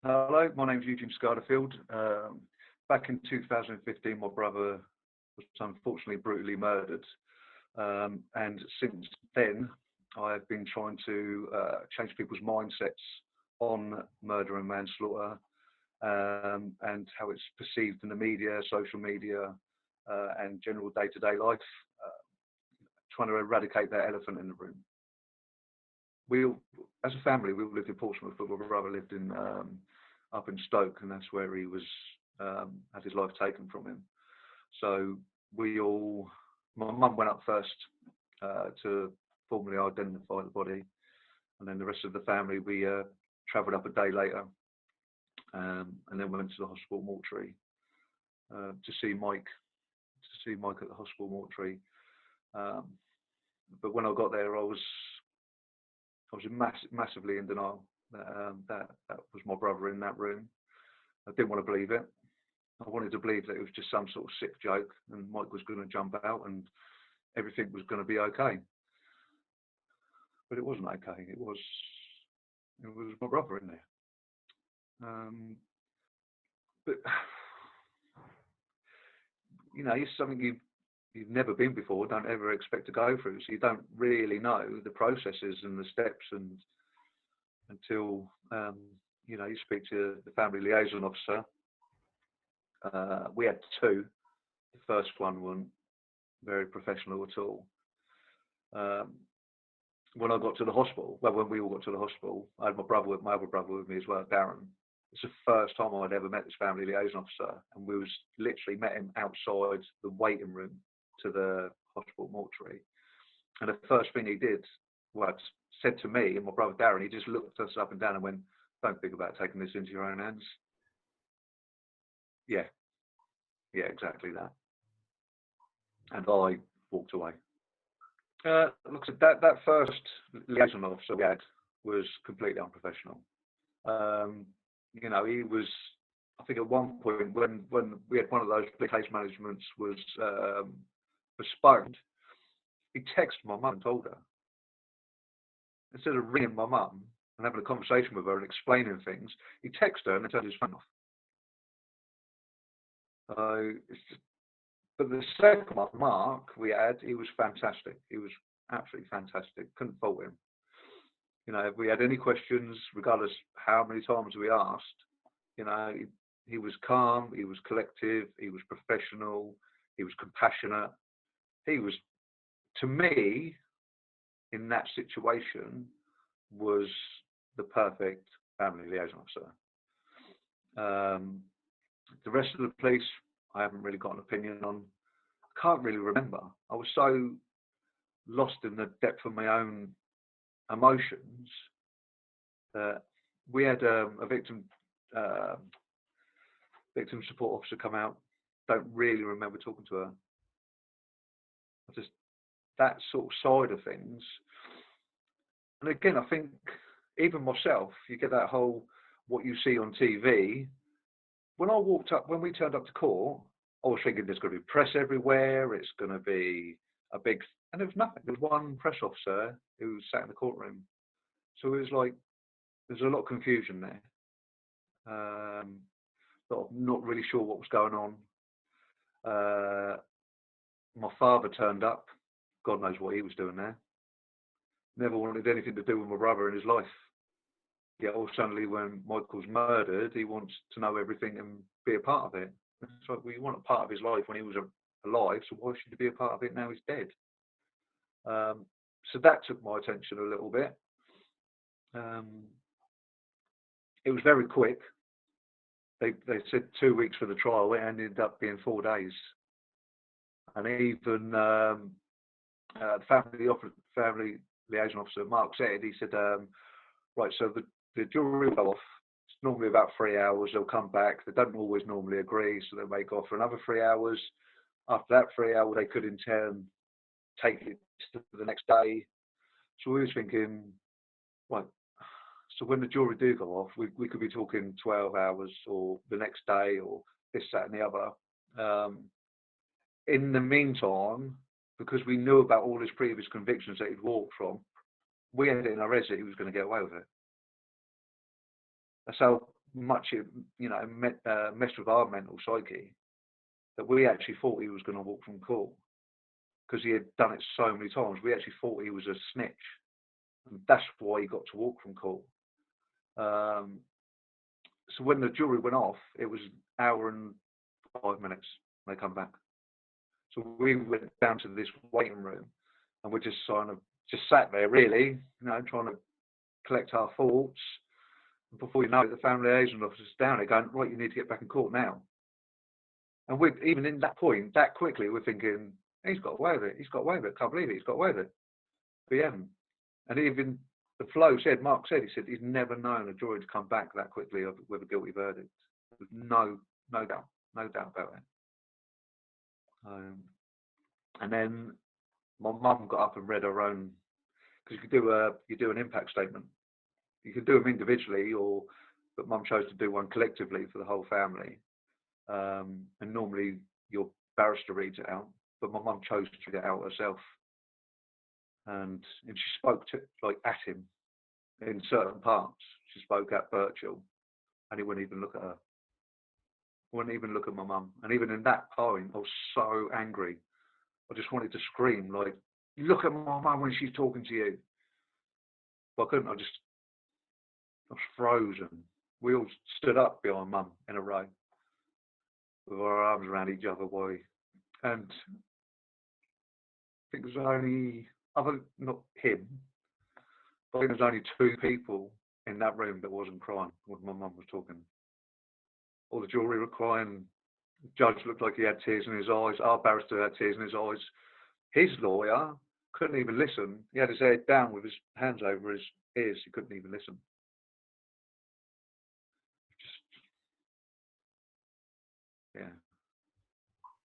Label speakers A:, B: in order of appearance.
A: Hello, my name's Eugene Scardifield. Back in 2015, my brother was unfortunately brutally murdered. And since then, I've been trying to change people's mindsets on murder and manslaughter, and how it's perceived in the media, social media, and general day-to-day life, trying to eradicate that elephant in the room. We, as a family, we all lived in Portsmouth, but my brother lived in up in Stoke, and that's where he was had his life taken from him. So my mum went up first to formally identify the body, and then the rest of the family we travelled up a day later, and then went to the hospital mortuary to see Mike at the hospital mortuary. But when I got there, I was massively in denial that was my brother in that room. I didn't want to believe it. I wanted to believe that it was just some sort of sick joke and Mike was going to jump out and everything was going to be okay. But it wasn't okay. It was my brother in there. But it's something you've never been before, don't ever expect to go through, so you don't really know the processes and the steps, and until you speak to the family liaison officer. We had two. The first one wasn't very professional at all. When I got to the hospital, when we all got to the hospital, I had my other brother with me as well, Darren. It's the first time I'd ever met this family liaison officer, and we was literally met him outside the waiting room to the hospital mortuary. And the first thing he did, said to me and my brother Darren, he just looked us up and down and went, "Don't think about taking this into your own hands." Yeah, exactly that. And I walked away. Look, that first liaison officer we had was completely unprofessional. He was, I think at one point when we had one of those case managements was postponed, he texted my mum and told her. Instead of ringing my mum and having a conversation with her and explaining things, he texted her and then turned his phone off. But the second one, Mark, we had, he was fantastic. He was absolutely fantastic. Couldn't fault him. If we had any questions, regardless how many times we asked, he was calm, he was collective, he was professional, he was compassionate. He was, to me, in that situation, was the perfect family liaison officer. The rest of the police, I haven't really got an opinion on. I can't really remember. I was so lost in the depth of my own emotions that we had a victim support officer come out. Don't really remember talking to her. Just that sort of side of things. And again, I think even myself, you get that whole what you see on TV. When we turned up to court, I was thinking there's going to be press everywhere. It's going to be a big, and there was nothing. There was one press officer who sat in the courtroom. So it was like, there's a lot of confusion there. Not really sure what was going on. My father turned up. God knows what he was doing there. Never wanted anything to do with my brother in his life. Yet all suddenly when Michael's murdered, he wants to know everything and be a part of it. It's like, well, you want a part of his life when he was alive, so why should you be a part of it now he's dead? So that took my attention a little bit. It was very quick. They said 2 weeks for the trial. It ended up being 4 days. And even the family liaison officer, Mark, said, he said, right, so the jury will go off. It's normally about 3 hours. They'll come back. They don't always normally agree, so they may go off for another 3 hours. After that 3 hour, they could in turn take it to the next day. So we was thinking, right, so when the jury do go off, we could be talking 12 hours or the next day or this, that and the other. In the meantime, because we knew about all his previous convictions that he'd walked from, we had it in our heads that he was going to get away with it. That's how much it, messed with our mental psyche that we actually thought he was going to walk from court because he had done it so many times. We actually thought he was a snitch, and that's why he got to walk from court. So when the jury went off, it was an hour and 5 minutes. They come back. So we went down to this waiting room, and we just sat there, really, trying to collect our thoughts. And before you know it, the family liaison officer's down there going, right, you need to get back in court now. And we, even in that point, that quickly, we're thinking, he's got away with it. He's got away with it. Can't believe it. He's got away with it. But he hadn't. And even the flow said, Mark said, he said he's never known a jury to come back that quickly with a guilty verdict. There's no doubt about it. And then my mum got up and read her own, because you do an impact statement. You can do them individually, but mum chose to do one collectively for the whole family. And normally your barrister reads it out, but my mum chose to read it out herself. And she spoke at him in certain parts. She spoke at Birchall, and he wouldn't even look at her. Wouldn't even look at my mum. And even in that point, I was so angry. I just wanted to scream, like, look at my mum when she's talking to you. But I couldn't. I was frozen. We all stood up behind mum in a row with our arms around each other. And I think it was only, not him, but I think there was only 2 people in that room that wasn't crying when my mum was talking. All the jury were crying. The judge looked like he had tears in his eyes. Our barrister had tears in his eyes. His lawyer couldn't even listen. He had his head down with his hands over his ears. He couldn't even listen. Yeah.